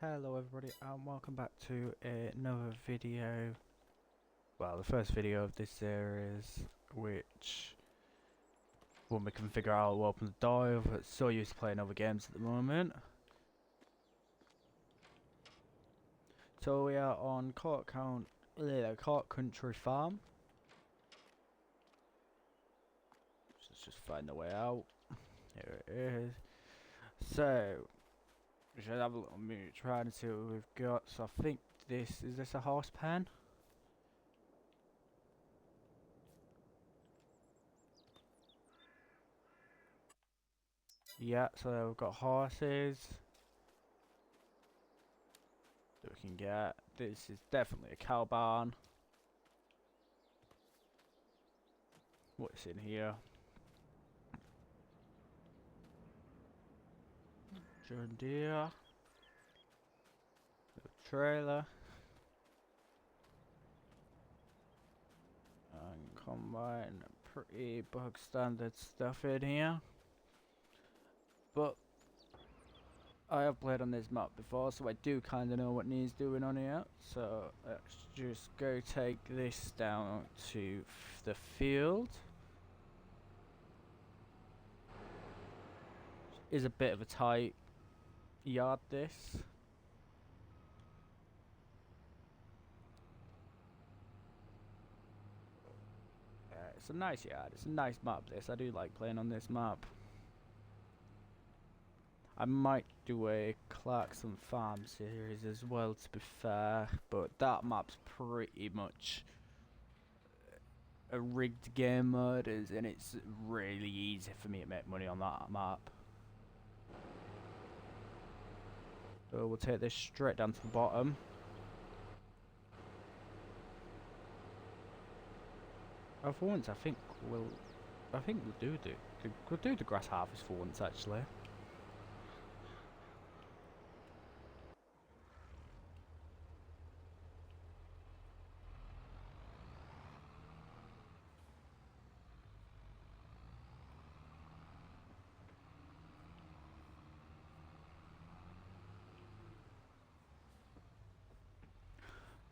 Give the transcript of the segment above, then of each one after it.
Hello everybody and welcome back to another video, well the first video of this series, which when we can figure out how to open the door. I'm so used to playing other games at the moment. So we are on Court Country Farm. Let's just find the way out. Here it is. So we should have a little minute trying to see what we've got. So I think is this a horse pen? Yeah, so we've got horses that we can get. This is definitely a cow barn. What's in here? John Deere. The trailer. And combine. Pretty bog standard stuff in here. But I have played on this map before, so I do kind of know what needs doing on here. So let's just go take this down to the field. Is a bit of a tight yard, this. It's a nice yard. It's a nice map, this. I do like playing on this map. I might do a Clarkson Farm series as well, to be fair, but that map's pretty much a rigged game mode, and it's really easy for me to make money on that map. So we'll take this straight down to the bottom. Oh, for once, I think we'll do the grass harvest for once, actually.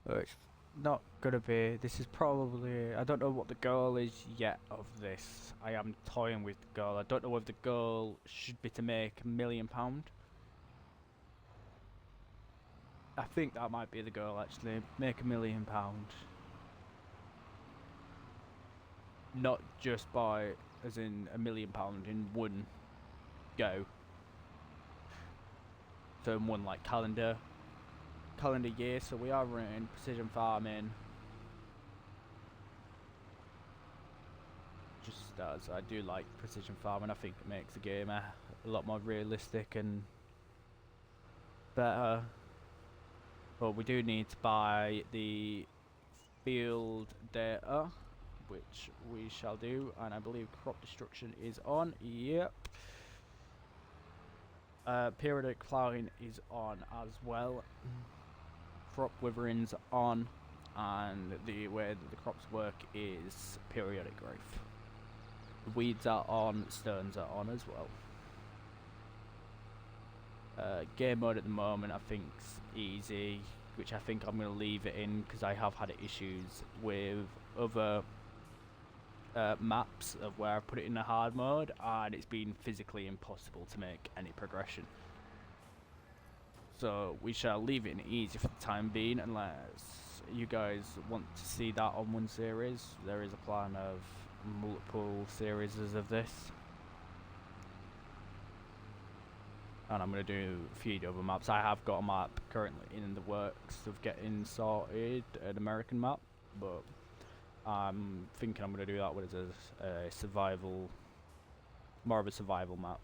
It's not gonna be. This is probably. I don't know what the goal is yet of this. I am toying with the goal. I don't know if the goal should be to make £1 million. I think that might be the goal, actually. Make £1 million. Not just by, as in £1 million in one go. So in one like calendar year. So we are running precision farming. Just as I do like precision farming, I think it makes the game a lot more realistic and better. But we do need to buy the field data, which we shall do, and I believe crop destruction is on. Yep. Periodic ploughing is on as well. Crop withering's on, and the way that the crops work is periodic growth. The weeds are on, stones are on as well. Game mode at the moment I think's easy, which I think I'm going to leave it in because I have had issues with other maps of where I put it in the hard mode and it's been physically impossible to make any progression. So we shall leave it in easy for the time being, unless you guys want to see that on one series. There is a plan of multiple series of this, and I'm going to do a few other maps. I have got a map currently in the works of getting sorted, an American map, but I'm thinking I'm going to do that with a survival, more of a survival map.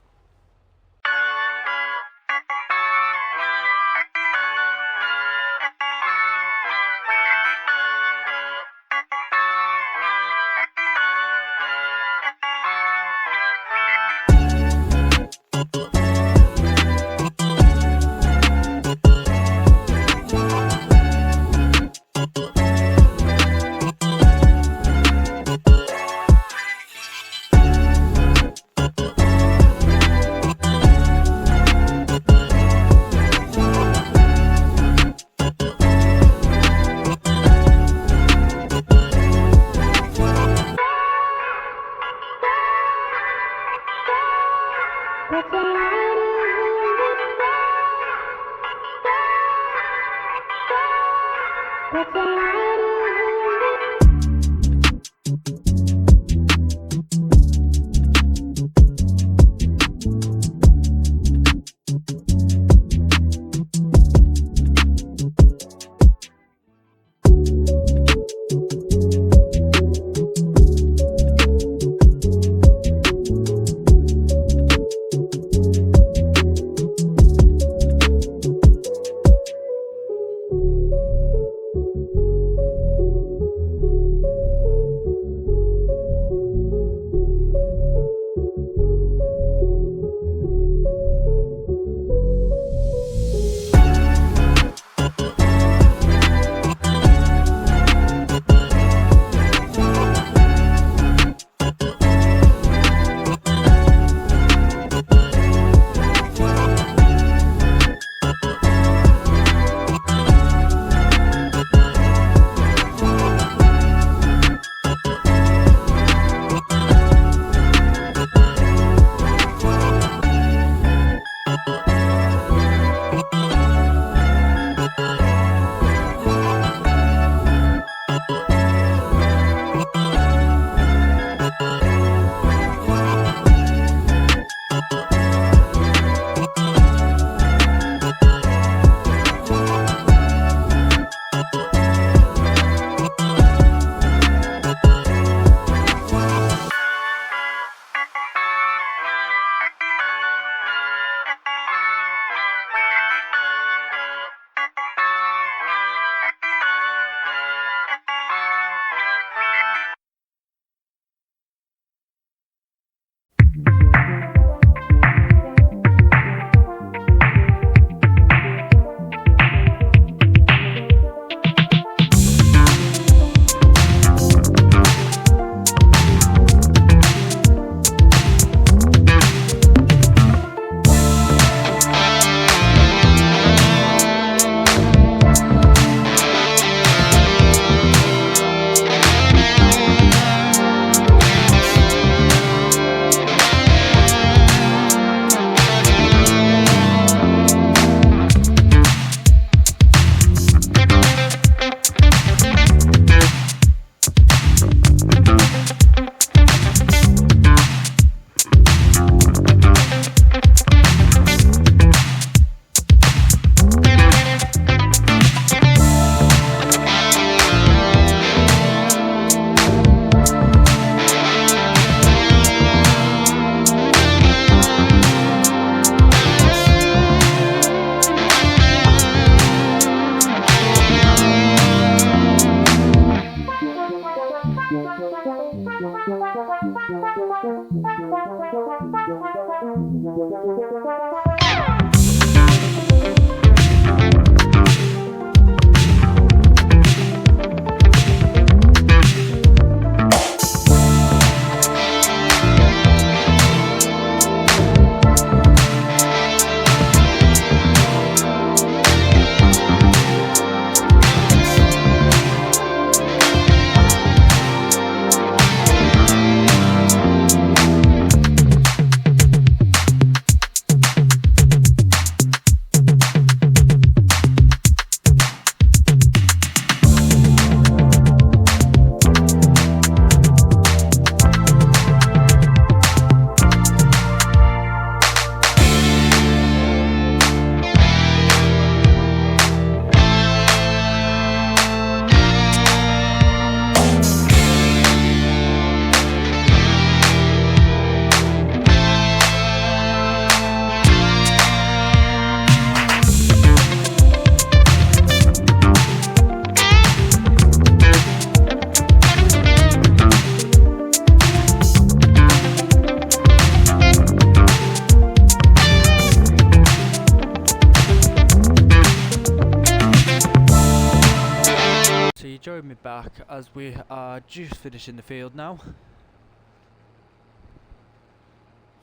Join me back as we are just finishing the field now.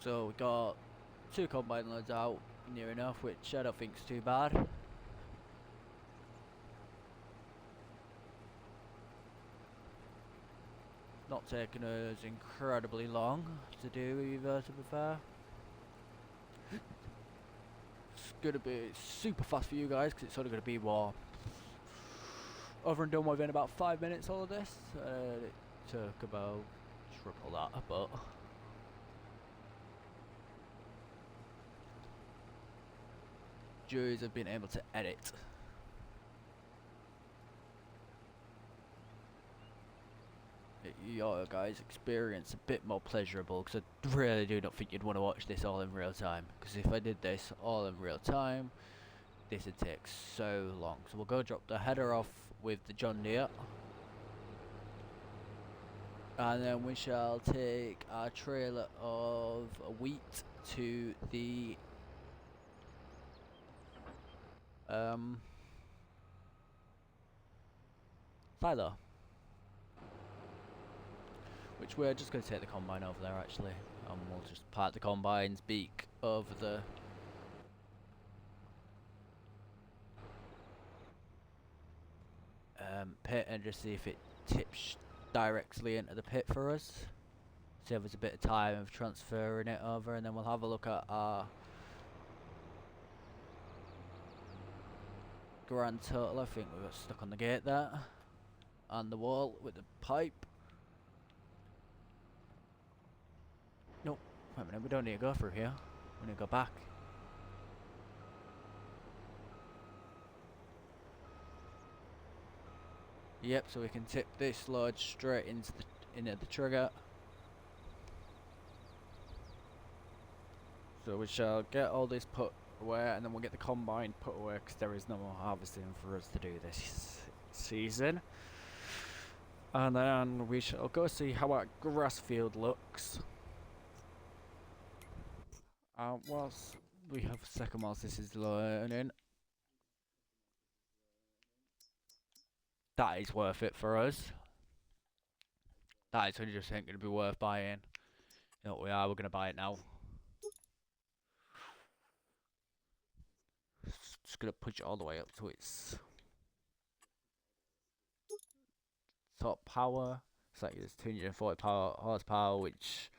So we got 2 combine loads out near enough, which I don't think is too bad. Not taking us incredibly long to do either, to be fair. It's gonna be super fast for you guys because it's only gonna be what, over and done within about 5 minutes. All of this. It took about triple that, but joys of being able to edit. Your guys' experience a bit more pleasurable, because I really do not think you'd want to watch this all in real time, because if I did this all in real time, this would take so long. So we'll go drop the header off with the John Deere, and then we shall take our trailer of wheat to the silo, which we're just going to take the combine over there actually, and we'll just park the combine's beak over the pit and just see if it tips directly into the pit for us. See if there's a bit of time of transferring it over, and then we'll have a look at our grand total. I think we got stuck on the gate there, and the wall with the pipe. Nope, wait a minute, we don't need to go through here, we need to go back. Yep, so we can tip this load straight into the trigger. So we shall get all this put away, and then we'll get the combine put away, because there is no more harvesting for us to do this season. And then we shall go see how our grass field looks. Whilst we have a second whilst this is learning. That is worth it for us. That is 100% going to be worth buying. You know what we are, we're going to buy it now. Just going to push it all the way up to its top power. It's like it's 240 horsepower, which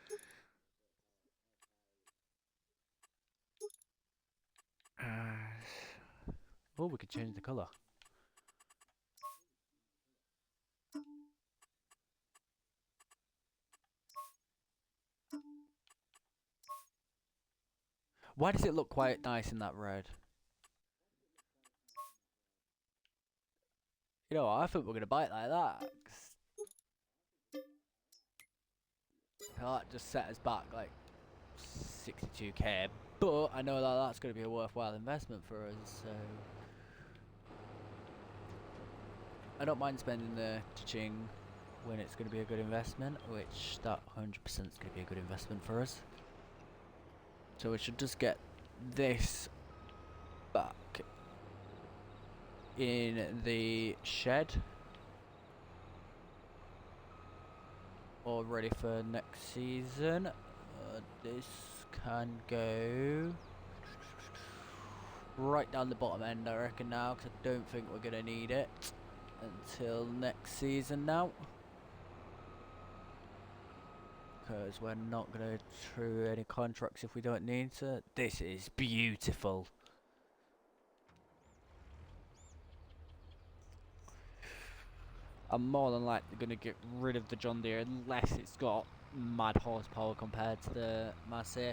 oh, we could change the colour. Why does it look quite nice in that red? You know, I think we're gonna buy it like that. That just set us back like 62k, but I know that that's gonna be a worthwhile investment for us. So I don't mind spending the cha-ching when it's gonna be a good investment, which that 100% is gonna be a good investment for us. So we should just get this back in the shed, all ready for next season. This can go right down the bottom end, I reckon now, because I don't think we're going to need it until next season now. Because we're not going to true any contracts if we don't need to. This is beautiful. I'm more than likely going to get rid of the John Deere unless it's got mad horsepower compared to the Massey.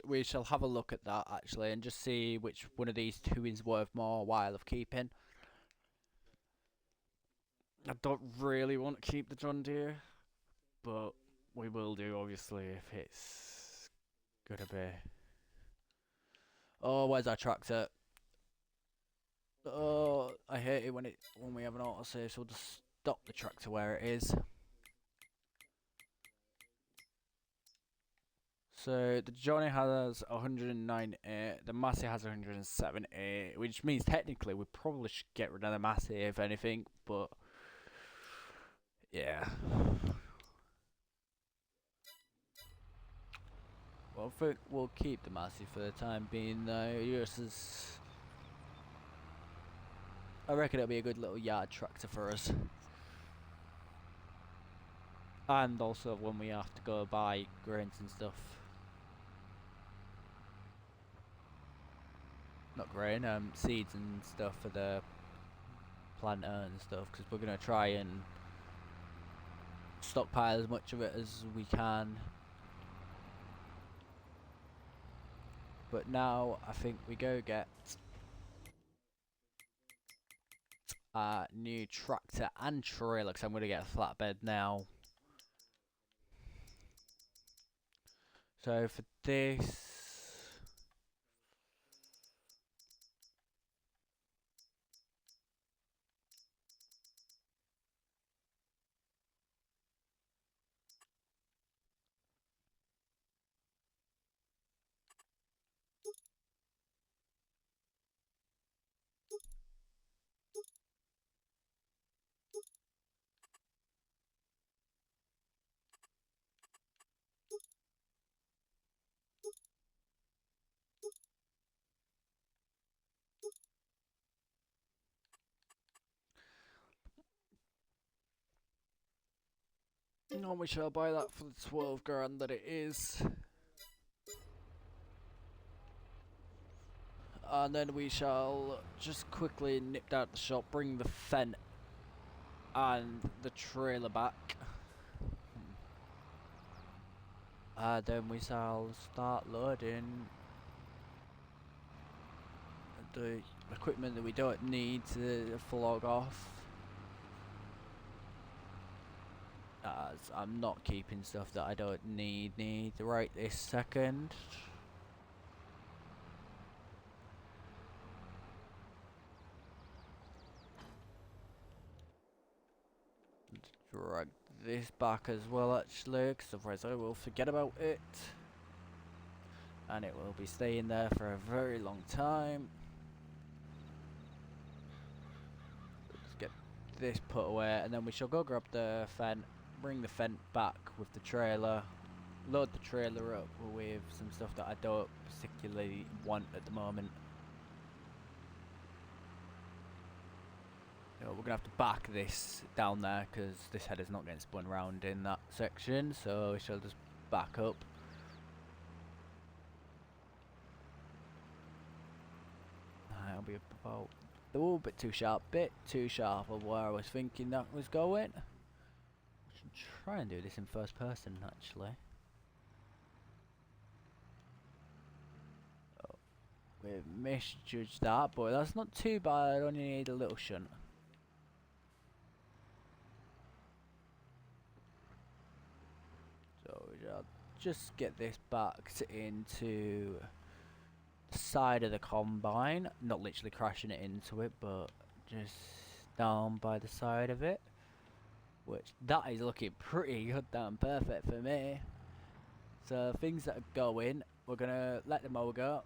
We shall have a look at that actually and just see which one of these two is worth more while of keeping. I don't really want to keep the John Deere, but we will do obviously if it's gonna be. Oh, where's our tractor? Oh, I hate it when we have an autosave, so we'll just stop the tractor where it is. So the Johnny has 109, the Massey has 107, which means technically we probably should get rid of the Massey if anything, but yeah. Well, I think we'll keep the Massey for the time being though. I reckon it'll be a good little yard tractor for us. And also when we have to go buy grains and stuff. not grain, seeds and stuff for the planter and stuff, because we're gonna try and stockpile as much of it as we can. But now I think we go get a new tractor and trailer, because I'm gonna get a flatbed now. So for this, no, we shall buy that for the 12 grand that it is. And then we shall just quickly nip down to the shop, bring the fence and the trailer back. And then we shall start loading the equipment that we don't need to flog off. As I'm not keeping stuff that I don't need right this second. Drag this back as well actually, because otherwise I will forget about it. And it will be staying there for a very long time. Let's get this put away, and then we shall go grab the fence, bring the fence back with the trailer, load the trailer up with some stuff that I don't particularly want at the moment. You know, we're gonna have to back this down there because this header's not getting spun around in that section, so we shall just back up. I'll be about a bit too sharp of where I was thinking that was going. I should try and do this in first person actually. Oh, we've misjudged that, but that's not too bad. I only need a little shunt. So I'll just get this backed into the side of the combine, not literally crashing it into it, but just down by the side of it, which that is looking pretty good, damn perfect for me. So things that are going, we're gonna let the mower go.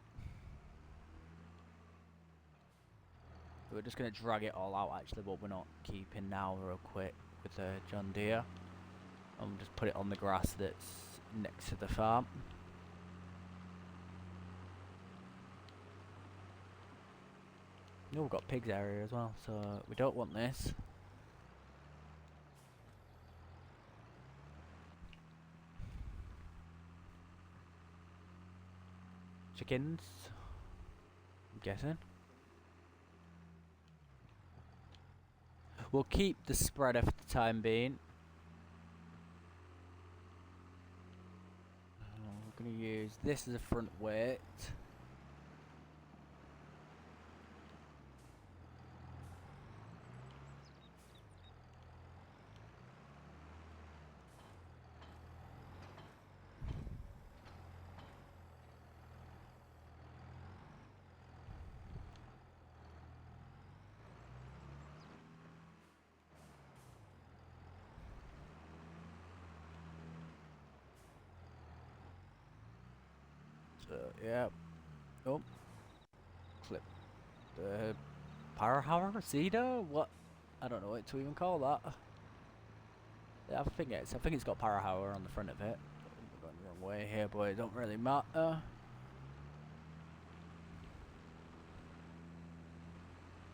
We're just gonna drag it all out actually, but we're not keeping now real quick with the John Deere. And just put it on the grass that's next to the farm. No, we've got pigs area as well, so we don't want this. Chickens, I'm guessing. We'll keep the spreader for the time being. We're going to use this as a front weight. Yeah. Oh. Clip. The power cedar? What? I don't know what to even call that. Yeah, I think it's got power on the front of it. We're going the wrong way here, but it don't really matter.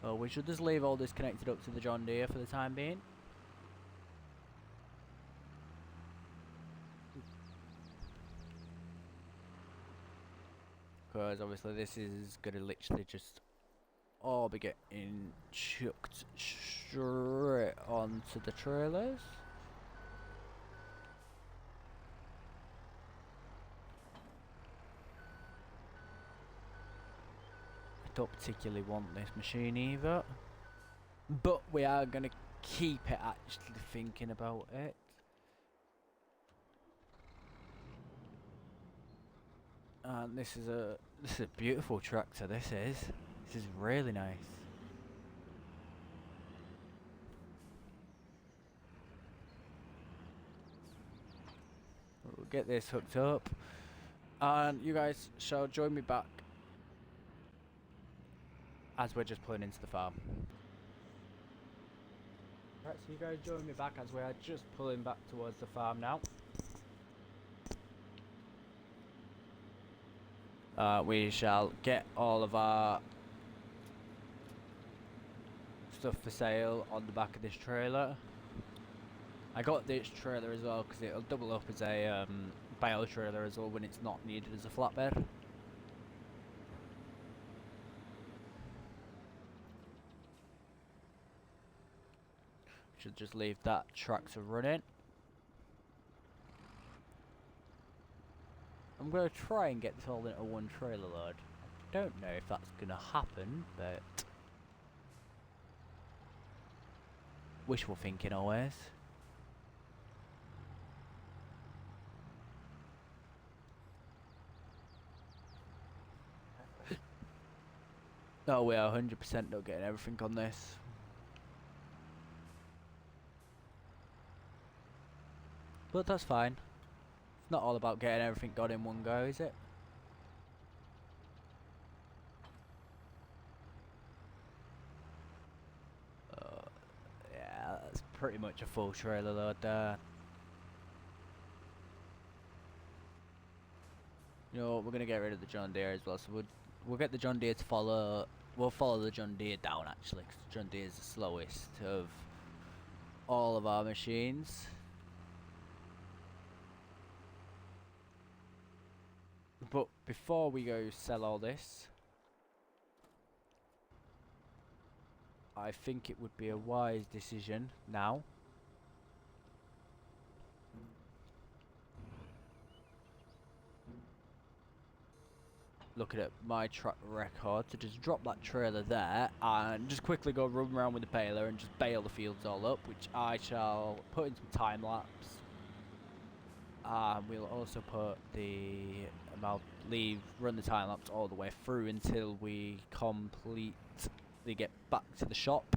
Oh, we should just leave all this connected up to the John Deere for the time being. because obviously this is gonna literally just all be getting chucked straight onto the trailers. I don't particularly want this machine either, but we are gonna keep it actually thinking about it. And this is a beautiful tractor. This is really nice. We'll get this hooked up, and you guys shall join me back as we're just pulling into the farm. Right, so you guys join me back as we are just pulling back towards the farm now. We shall get all of our stuff for sale on the back of this trailer. I got this trailer as well because it'll double up as a bio trailer as well when it's not needed as a flatbed. Should just leave that tractor running. I'm going to try and get this all into one trailer load. I don't know if that's going to happen, but wishful thinking always. No, we are 100% not getting everything on this. But that's fine. It's not all about getting everything got in one go, is it? Yeah, that's pretty much a full trailer load there. You know what, we're gonna get rid of the John Deere as well, so we'll get the John Deere to follow. We'll follow the John Deere down actually, because John Deere is the slowest of all of our machines. But before we go sell all this, I think it would be a wise decision now looking at my track record to just drop that trailer there and just quickly go run around with the baler and just bale the fields all up, which I shall put in some time lapse. We'll also put I'll run the time lapse all the way through until we completely get back to the shop,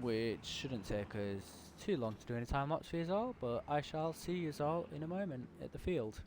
which shouldn't take us too long to do any time lapse for you all, but I shall see you all in a moment at the field.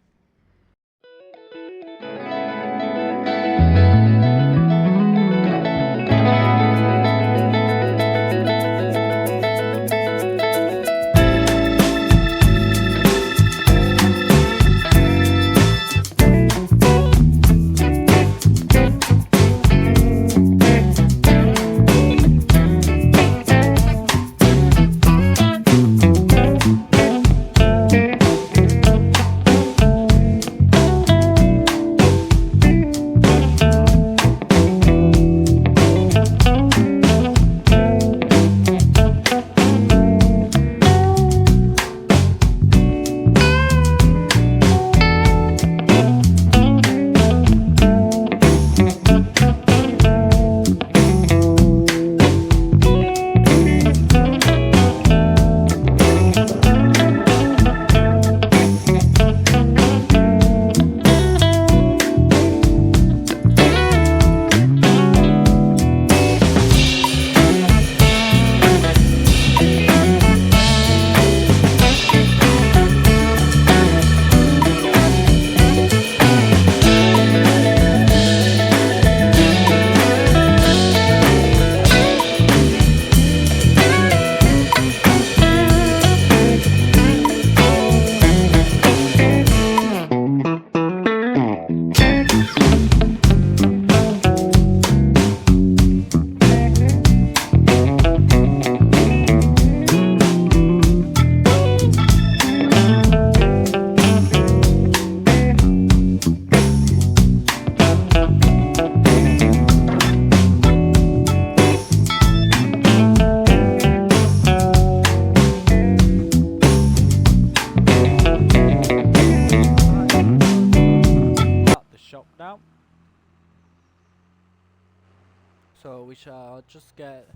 So we shall just get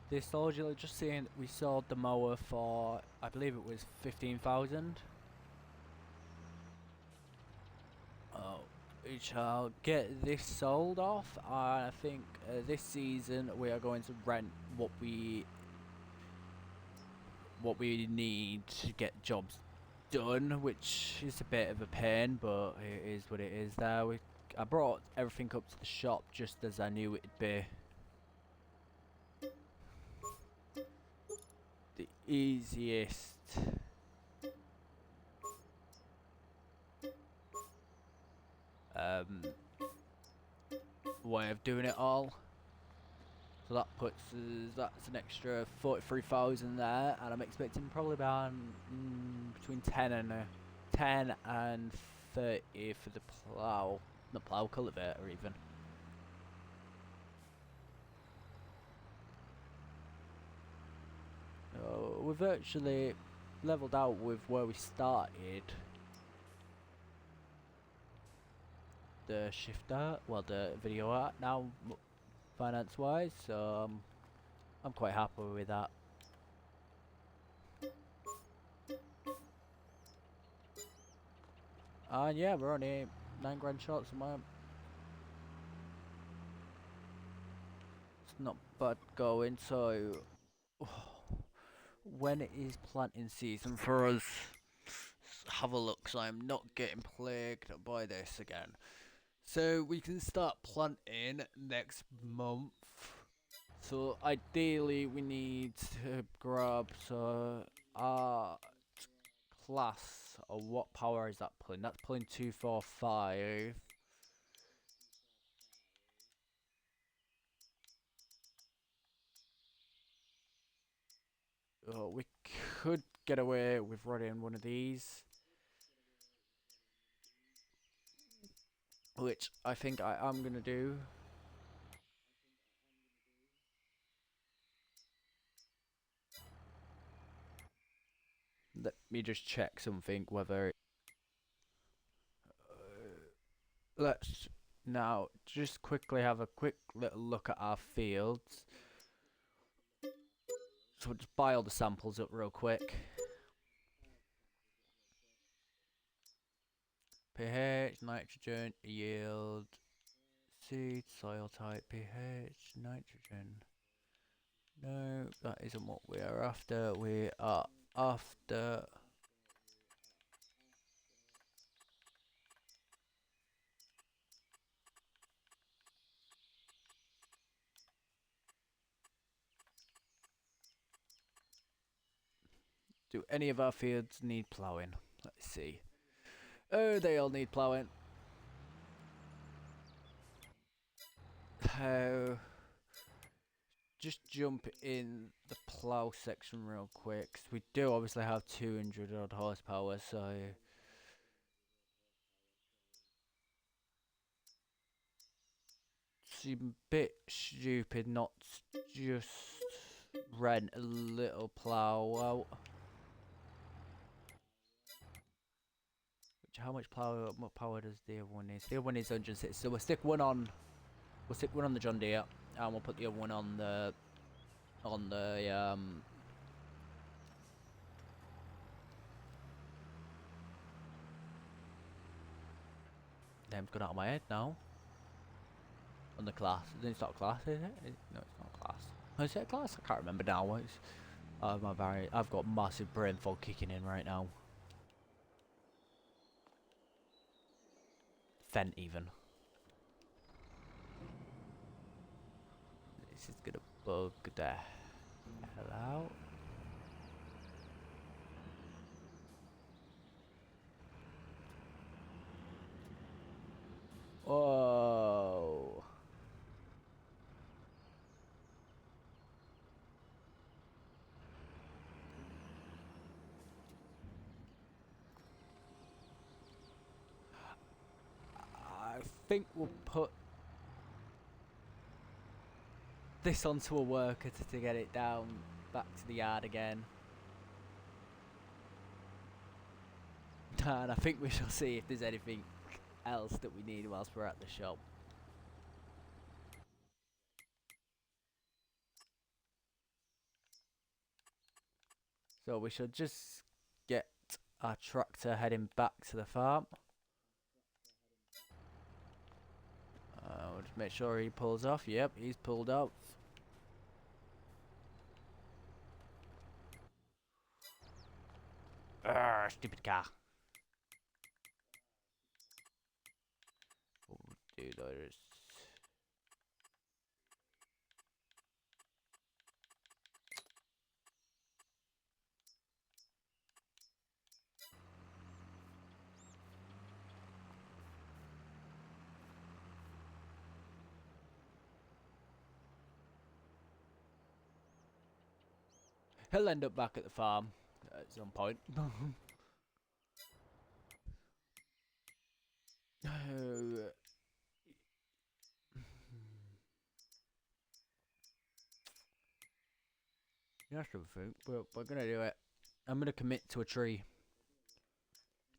this sold. You'll just seeing we sold the mower for, I believe it was 15,000. We shall get this sold off. I think this season we are going to rent what we need to get jobs done, which is a bit of a pain, but it is what it is. I brought everything up to the shop just as I knew it'd be the easiest way of doing it all. So that puts that's an extra 43,000 there, and I'm expecting probably about between 10 and 30 for the plough, the plough cultivator even. We're virtually leveled out with where we started. The shifter, well, the video art now, finance wise, so I'm quite happy with that. And yeah, we're only 9 grand short, so it's not bad going. So when it is planting season for us, have a look, so I'm not getting plagued by this again. So we can start planting next month. So ideally we need to grab our class, or what power is that pulling? That's pulling 245. We could get away with running one of these, which I think I am gonna do. Let me just check something, whether let's now just quickly have a quick little look at our fields. So we'll just buy all the samples up real quick. pH, nitrogen, yield, seed, soil type, pH, nitrogen. No, that isn't what we are after. We are after do any of our fields need ploughing? Let's see. Oh, they all need ploughing. How? Just jump in the plough section real quick, 'cause we do obviously have 200 odd horsepower, so seems a bit stupid not to just rent a little plough out. How much power? What power does the other one need? The other one needs 106. So we'll stick one on. We'll stick one on the John Deere, and we'll put the other one on the name's gone out of my head now. On the class. It's not class, is it? No, it's not class. Is it a class? I can't remember now. I've got massive brain fog kicking in right now. Fent even. This is gonna bug the hell out. Whoa. I think we'll put this onto a worker to get it down back to the yard again. And I think we shall see if there's anything else that we need whilst we're at the shop. So we should just get our tractor heading back to the farm. We'll just make sure he pulls off. Yep, he's pulled off. Stupid car. We'll do those. He'll end up back at the farm at some point. That's everything, but we're gonna do it. I'm gonna commit to a tree.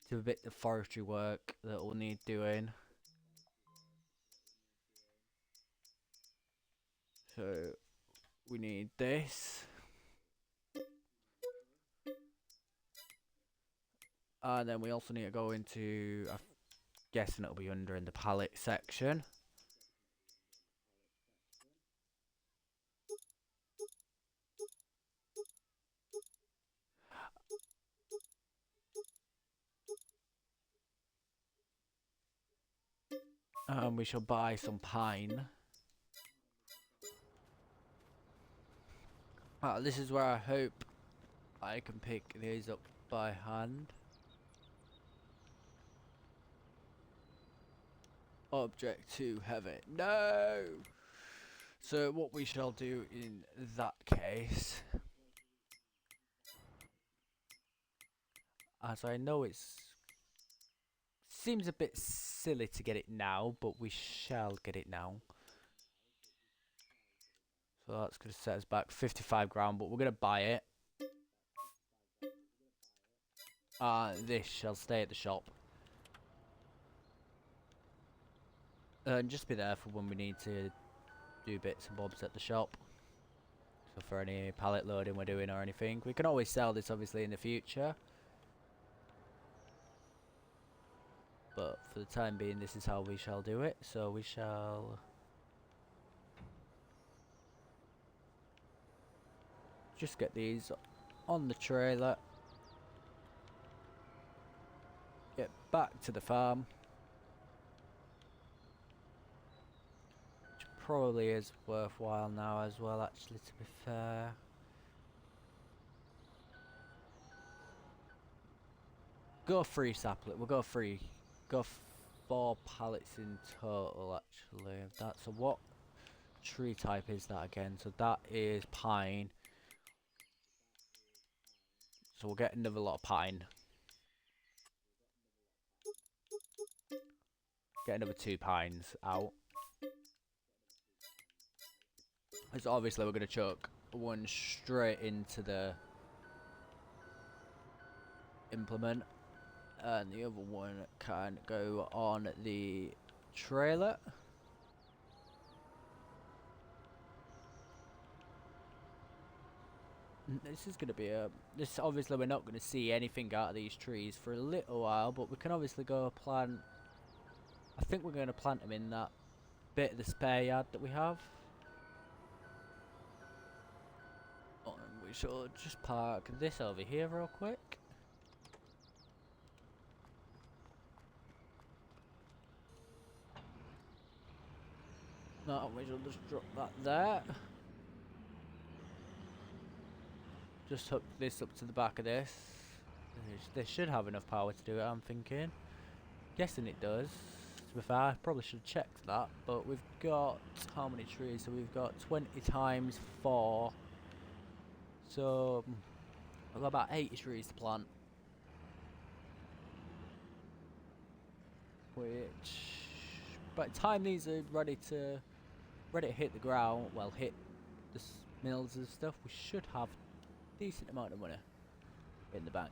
To a bit of forestry work that will need doing. So we need this. And then we also need to go into, I'm guessing it'll be under in the pallet section. And we shall buy some pine. This is where I hope I can pick these up by hand. Object too heavy. No! So what we shall do in that case, as I know it's seems a bit silly to get it now, but we shall get it now. So that's going to set us back 55 grand, but we're going to buy it. This shall stay at the shop. And just be there for when we need to do bits and bobs at the shop. So for any pallet loading we're doing or anything. We can always sell this obviously in the future. But for the time being, this is how we shall do it. So we shall just get these on the trailer. Get back to the farm. Which probably is worthwhile now as well, actually, to be fair. Go 3 sapling. We'll go 3. Go 4 pallets in total, actually. That's so what tree type is that again? So that is pine. So we'll get another lot of pine. Get another 2 pines out. Because obviously we're going to chuck one straight into the implement. And the other one can go on the trailer. This is going to be a... This obviously we're not going to see anything out of these trees for a little while. But we can obviously go plant... I think we're going to plant them in that bit of the spare yard that we have. And we should just park this over here real quick. No, we shall just drop that there. Just hook this up to the back of this. This should have enough power to do it, I'm thinking. Guessing it does. To be fair, I probably should have checked that. But we've got how many trees? So we've got 20 times 4. So we've got about 80 trees to plant. Which by the time these are ready to hit the ground, well, hit the mills and stuff, we should have a decent amount of money in the bank.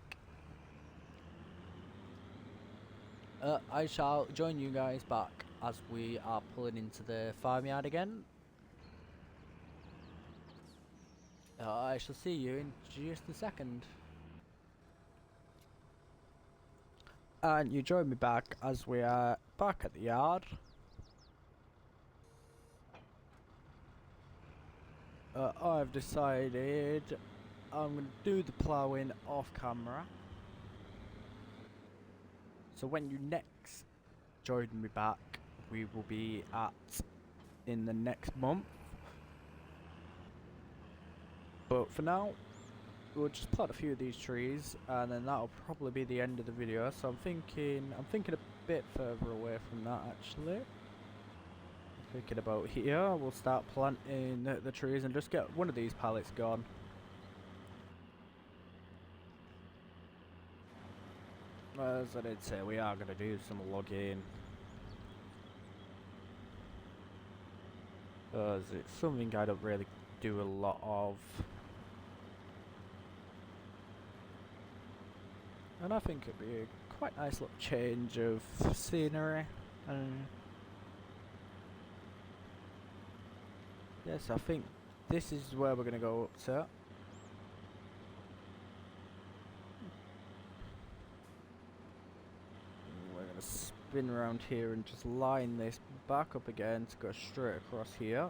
I shall join you guys back as we are pulling into the farmyard again. I shall see you in just a second. and you join me back as we are back at the yard. I've decided I'm going to do the ploughing off camera. So when you next join me back, we will be in the next month. But for now, we'll just plant a few of these trees, and then that'll probably be the end of the video. So I'm thinking a bit further away from that actually. Thinking about here, we'll start planting the trees and just get one of these pallets gone. As I did say, we are going to do some logging. Because it's something I don't really do a lot of. And I think it'd be a quite nice little change of scenery. Yes, I think this is where we're going to go up to. We're going to spin around here and just line this back up again to go straight across here.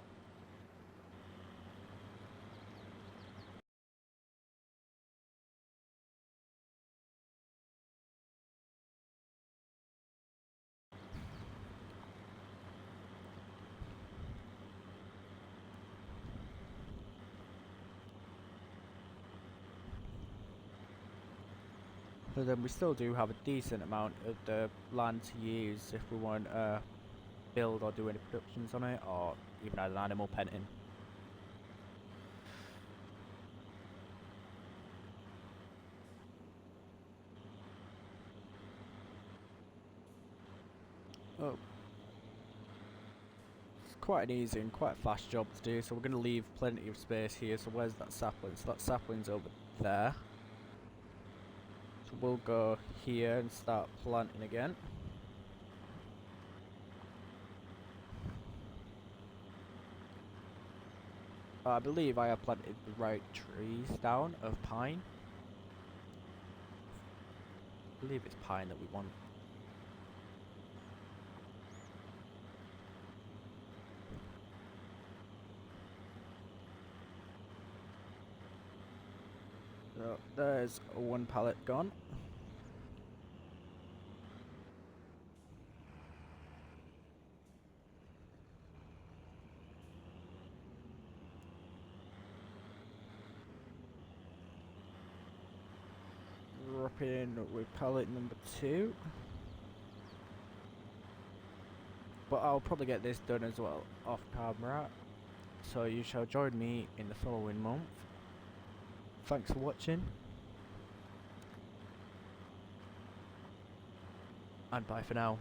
But then we still do have a decent amount of the land to use if we want to build or do any productions on it, or even add an animal pen in. Oh. It's quite an easy and quite a fast job to do, so we're going to leave plenty of space here. So where's that sapling? So that sapling's over there. So we'll go here and start planting again. I believe I have planted the right trees down of pine. I believe it's pine that we want. So there's one pallet gone. Drop in with pallet number 2. But I'll probably get this done as well off camera. So you shall join me in the following month. Thanks for watching. And bye for now.